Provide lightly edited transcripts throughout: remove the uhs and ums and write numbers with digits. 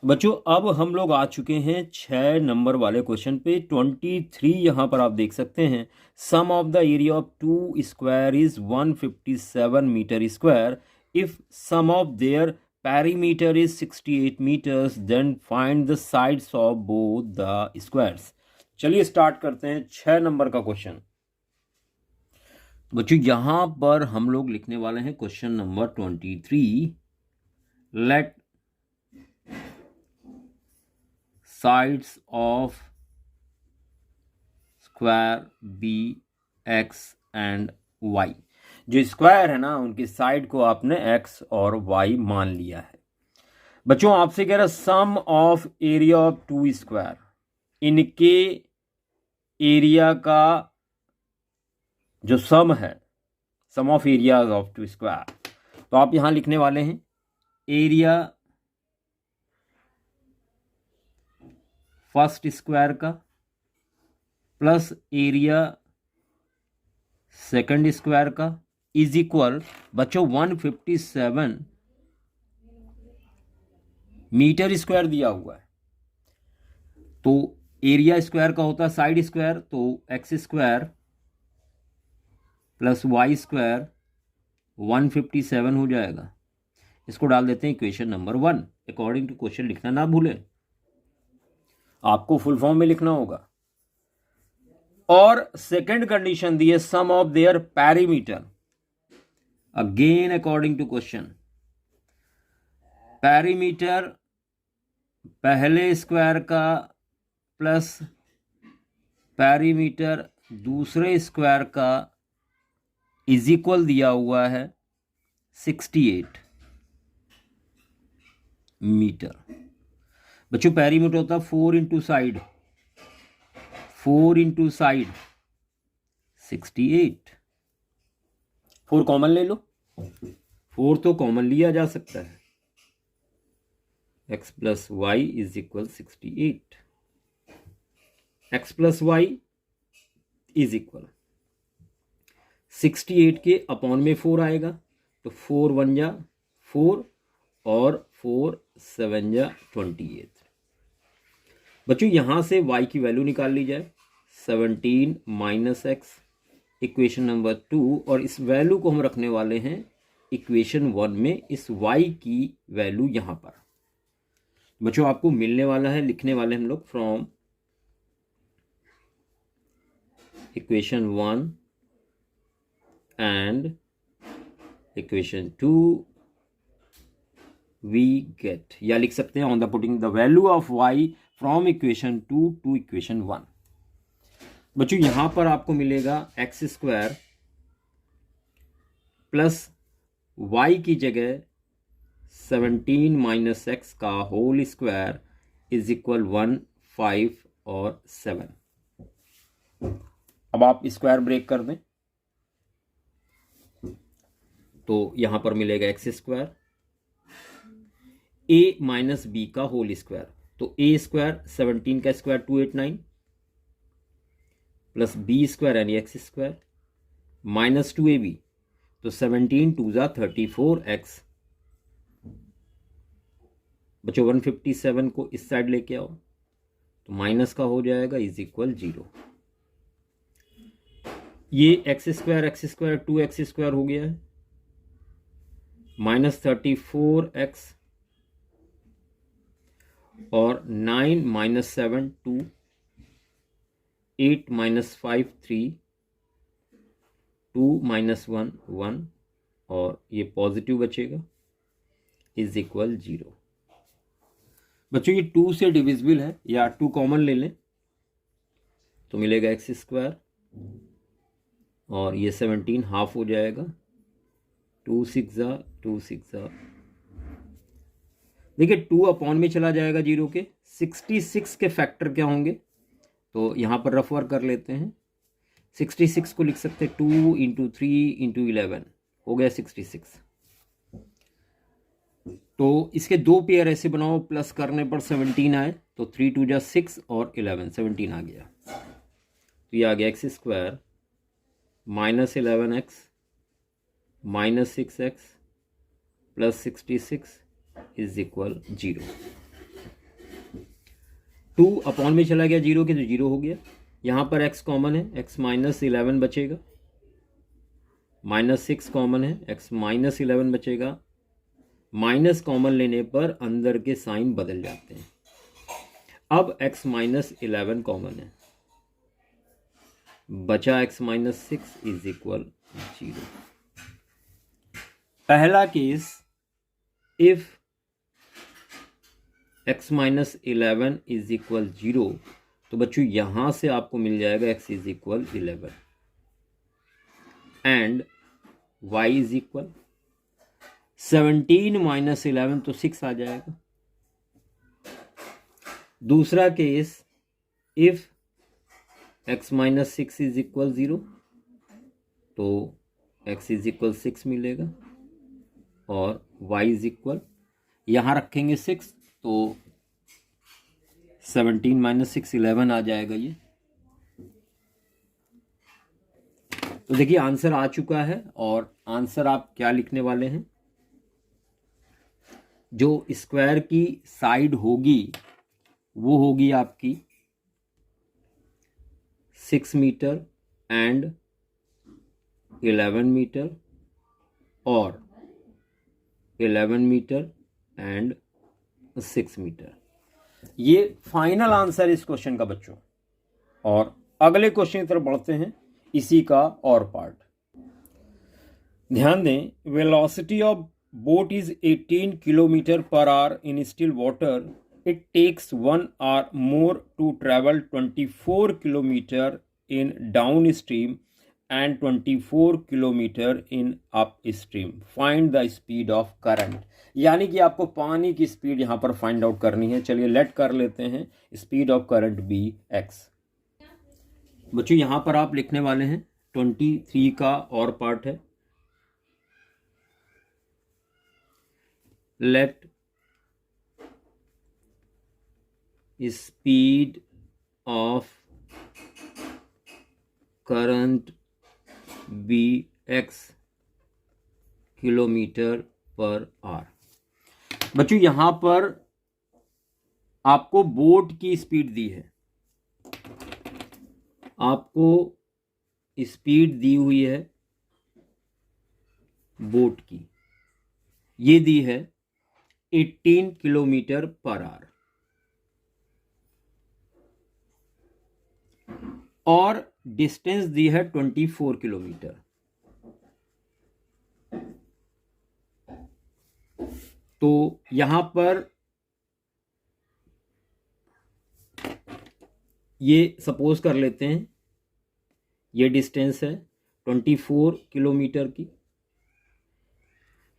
बच्चों अब हम लोग आ चुके हैं 6 नंबर वाले क्वेश्चन पे। 23 यहाँ पर आप देख सकते हैं। Sum of the area of 2 square is 157 metre square. If sum of their perimeter is 68 metres then find the sides of both the squares. चलिए स्टार्ट करते हैं 6 नंबर का क्वेश्चन। बच्चों यहाँ पर हम लोग लिखने वाले हैं question number 23। Let sides of square b x and y। जो स्क्वायर है ना उनकी साइड को आपने x और y मान लिया है। बच्चों आपसे कह रहा सम ऑफ एरिया ऑफ 2 स्क्वायर, इनके एरिया का जो सम है, sum of areas of 2 square, तो आप यहां लिखने वाले हैं एरिया फर्स्ट स्क्वायर का प्लस एरिया सेकंड स्क्वायर का इज इक्वल बच्चों 157 मीटर स्क्वायर दिया हुआ है। तो एरिया स्क्वायर का होता है साइड स्क्वायर, तो x square plus y square 157 हो जाएगा। इसको डाल देते हैं equation number 1। According to question लिखना ना भूलें, आपको फुल फॉर्म में लिखना होगा। और सेकंड कंडीशन दी है sum of their perimeter. Again according to question, perimeter पहले स्क्वायर का प्लस पेरीमीटर दूसरे स्क्वायर का इज इक्वल दिया हुआ है 68 मीटर। बच्चों पेरीमीटर होता है 4 into side, 4 into side 68। 4 common ले लो, 4 तो कॉमन लिया जा सकता है। x plus y is equal 68। x plus y is equal 68 के अपॉन में 4 आएगा, तो 4 1 जा 4 और 4 7 जा 28। बच्चों यहां से y की वैल्यू निकाल ली जाए, 17 माइनस एक्स इक्वेशन नंबर 2, और इस वैल्यू को हम रखने वाले हैं इक्वेशन 1 में, इस y की वैल्यू यहां पर। बच्चों आपको मिलने वाला है, लिखने वाले हम लोग from equation 1 and equation 2 we get, या लिख सकते हैं on the putting the value of y from equation 2 to equation 1। बच्चों यहां पर आपको मिलेगा एक्स स्क्वायर प्लस वाई की जगह 17 माइनस एक्स का होल स्क्वायर इज इक्वल 1 5 और 7। अब आप स्क्वायर ब्रेक कर दें तो यहां पर मिलेगा x square a minus b का होल स्क्वायर, तो a स्क्वायर 17 का स्क्वायर 289 प्लस बी स्क्वायर यानी एक्स स्क्वायर माइनस 2ab, तो 17 2 जा 34x। बच्चों 157 को इस साइड लेके आओ तो माइनस का हो जाएगा इज इक्वल 0। ये एक्स स्क्वायर 2x स्क्वायर हो गया है, माइनस 34x और 9 माइनस 7 2, 8 माइनस 5 3, 2 माइनस 1 1, और ये पॉजिटिव बचेगा इज इक्वल 0। बच्चों ये 2 से डिविजिबल है, या 2 कॉमन ले लें तो मिलेगा एक्स स्क्वायर, और ये 17 हाफ हो जाएगा, 2 6 जा 2 6 जा। देखिए 2 अपॉन में चला जाएगा 0 के, 66 के फैक्टर क्या होंगे, तो यहाँ पर रफ वर्क कर लेते हैं। 66 को लिख सकते हैं 2 इंटू 3 इंटू 11 हो गया 66। तो इसके 2 पेयर ऐसे बनाओ, प्लस करने पर 17 आए, तो 3 2 जा 6 और 11 17 आ गया, तो ये आ गया x square minus 11x minus 6x plus 66 is equal 0। 2 upon में चला गया 0 के, तो 0 हो गया। यहाँ पर x कॉमन है, x माइनस 11 बचेगा, -6 कॉमन है, x माइनस 11 बचेगा। माइनस कॉमन लेने पर अंदर के साइन बदल जाते हैं। अब x माइनस 11 कॉमन है, बचा x माइनस 6 इज इक्वल 0। पहला case, if x minus 11 is equal 0, तो बच्चों यहां से आपको मिल जाएगा x is equal 11 and y is equal 17 minus 11, तो 6 आ जाएगा। दूसरा case, if x minus 6 is equal 0, तो x इज इक्वल 6 मिलेगा और y इज इक्वल, यहां रखेंगे 6 तो 17 माइनस 6 11 आ जाएगा ये। तो देखिए आंसर आ चुका है और आंसर आप क्या लिखने वाले हैं, जो स्क्वायर की साइड होगी वो होगी आपकी 6 मीटर एंड 11 मीटर और 11 मीटर एंड 6 मीटर। ये फाइनल आंसर इस क्वेश्चन का बच्चों। और अगले क्वेश्चन की तरफ बढ़ते हैं, इसी का और पार्ट। ध्यान दें, velocity of boat is 18 kilometre per hour in still water. It takes 1 hour more to travel 24 kilometre in downstream and 24 kilometre in upstream. Find the speed of current. यानी कि आपको पानी की speed यहां पर find out करनी है। चलिए लेट कर लेते हैं speed of current be x। बच्चों यहां पर आप लिखने वाले हैं 23 का और पार्ट है। Let speed of current be x kilometre per hour. बच्चों यहां पर आपको बोट की स्पीड दी है, आपको स्पीड दी हुई है बोट की, ये दी है 18 किलोमीटर पर आवर और डिस्टेंस दी है 24 किलोमीटर। तो यहां पर ये सपोज कर लेते हैं ये डिस्टेंस है 24 किलोमीटर की,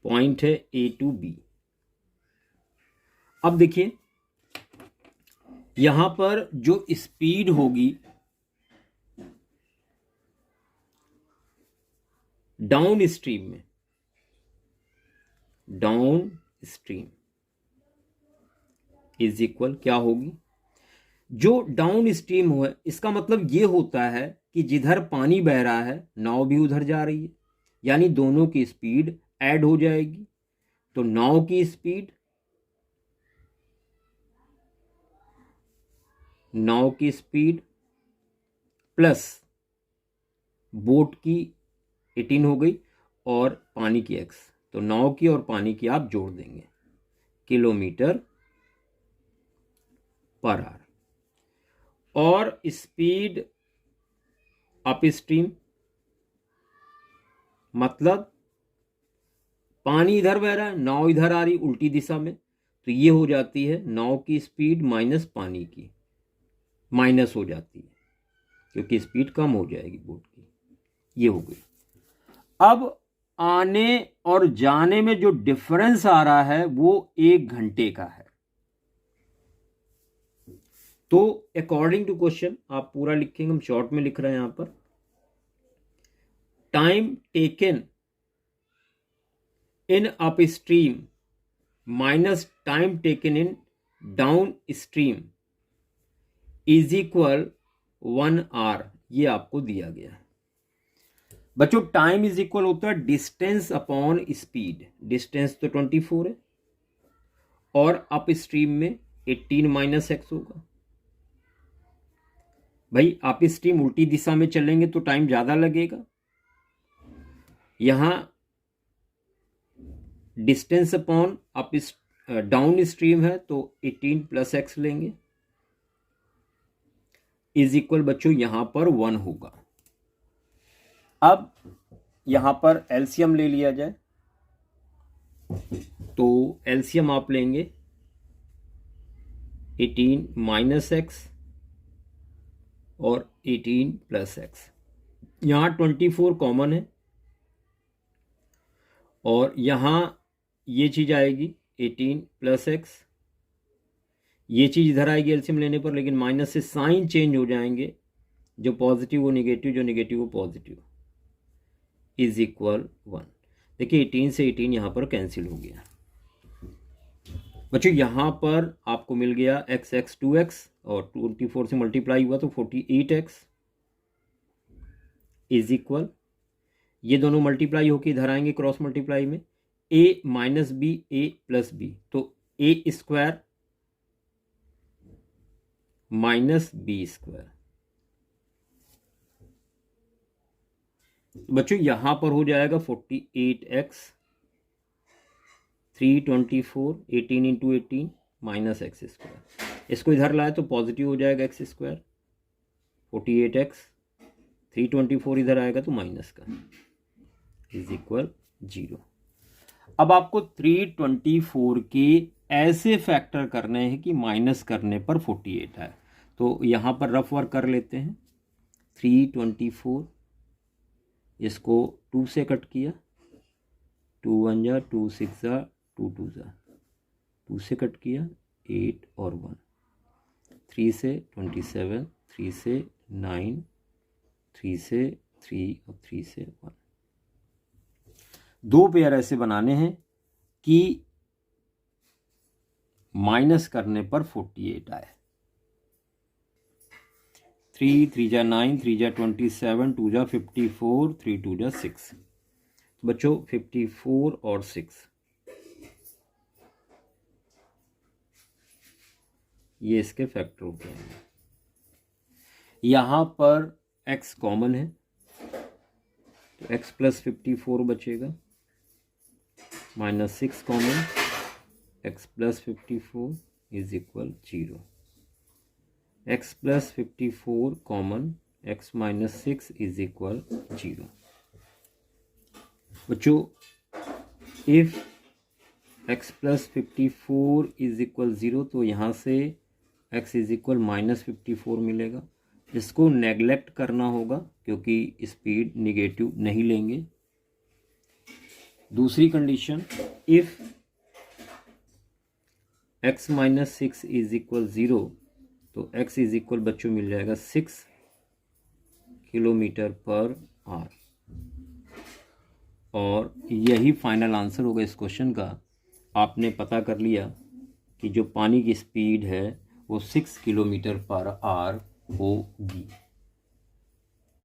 पॉइंट है A to B। अब देखिए यहां पर जो स्पीड होगी डाउन स्ट्रीम में, डाउन स्ट्रीम इज इक्वल क्या होगी, जो डाउन स्ट्रीम हो है इसका मतलब ये होता है कि जिधर पानी बह रहा है नाव भी उधर जा रही है, यानी दोनों की स्पीड ऐड हो जाएगी। तो नाव की स्पीड प्लस बोट की 18 हो गई और पानी की x, तो नाव की और पानी की आप जोड़ देंगे किलोमीटर पर आवर। और स्पीड अप स्ट्रीम मतलब पानी इधर बह रहा है, नाव इधर आ रही उल्टी दिशा में, तो ये हो जाती है नाव की स्पीड माइनस पानी की, माइनस हो जाती है क्योंकि स्पीड कम हो जाएगी बोट की। ये हो गई। अब आने और जाने में जो डिफरेंस आ रहा है वो 1 घंटे का है। तो अकॉर्डिंग टू क्वेश्चन आप पूरा लिखेंगे, हम शॉर्ट में लिख रहे हैं यहां पर। Time taken in up stream minus time taken in down stream is equal 1 hour, ये आपको दिया गया है। बच्चों टाइम इज इक्वल होता है डिस्टेंस अपॉन स्पीड। डिस्टेंस तो 24 है और अप स्ट्रीम में 18 माइनस x होगा, भाई आप स्ट्रीम उल्टी दिशा में चलेंगे तो टाइम ज़्यादा लगेगा। यहाँ डिस्टेंस अपॉन आप इस डाउन स्ट्रीम है तो 18 + x लेंगे इज इक्वल बच्चों यहाँ पर 1 होगा। अब यहाँ पर एलसीएम ले लिया जाए तो एलसीएम आप लेंगे 18 - x और 18 + x। यहाँ 24 कॉमन है और यहाँ ये चीज़ आएगी 18 + x, ये चीज़ इधर आएगी एलसीएम लेने पर, लेकिन माइनस से साइन चेंज हो जाएंगे, जो पॉजिटिव वो निगेटिव, जो निगेटिव वो पॉजिटिव, इज इक्वल 1। देखिए 18 से 18 यहाँ पर कैंसिल हो गया। बच्चों यहाँ पर आपको मिल गया x 2x और 24 से मल्टीप्लाई हुआ तो 48x इज इक्वल, ये दोनों मल्टीप्लाई होकर इधर आएंगे क्रॉस मल्टीप्लाई में, a - b a + b, तो a² - b²। बच्चों यहाँ पर हो जाएगा 48x 324 18 × 18 - x²। इसको इधर लाए तो पॉजिटिव हो जाएगा x², 48x 324 इधर आएगा तो माइनस का इज इक्वल 0। अब आपको 324 के ऐसे फैक्टर करने हैं कि माइनस करने पर 48 आए। तो यहाँ पर रफ वर्क कर लेते हैं। 324 इसको 2 से कट किया, 2 × 1 = 2, 6 × 2, 2 × 2 से कट किया 8 और 1, 3 से 27, 3 से 9, 3 से 3 और 3 से 1। दो पेयर ऐसे बनाने हैं कि माइनस करने पर 48 आए। 3 × 3 = 9, 3 × 27, 2 × 54, 3 × 2 = 6। बच्चों 54 और 6 ये इसके फैक्टर होते हैं। यहाँ पर x कॉमन है तो x + 54 बचेगा, -6 common, x + 54 is equal 0। x + 54 common, x - 6 is equal 0। बच्चों इफ x + 54 इज इक्वल 0 तो यहाँ से x इज इक्वल -54 मिलेगा। इसको नेगलेक्ट करना होगा क्योंकि स्पीड निगेटिव नहीं लेंगे। दूसरी condition, if x - 6 is equal 0 तो x इज इक्वल बच्चों मिल जाएगा 6 km/h। और यही फाइनल आंसर होगा इस क्वेश्चन का। आपने पता कर लिया कि जो पानी की स्पीड है वो 6 km/h होगी।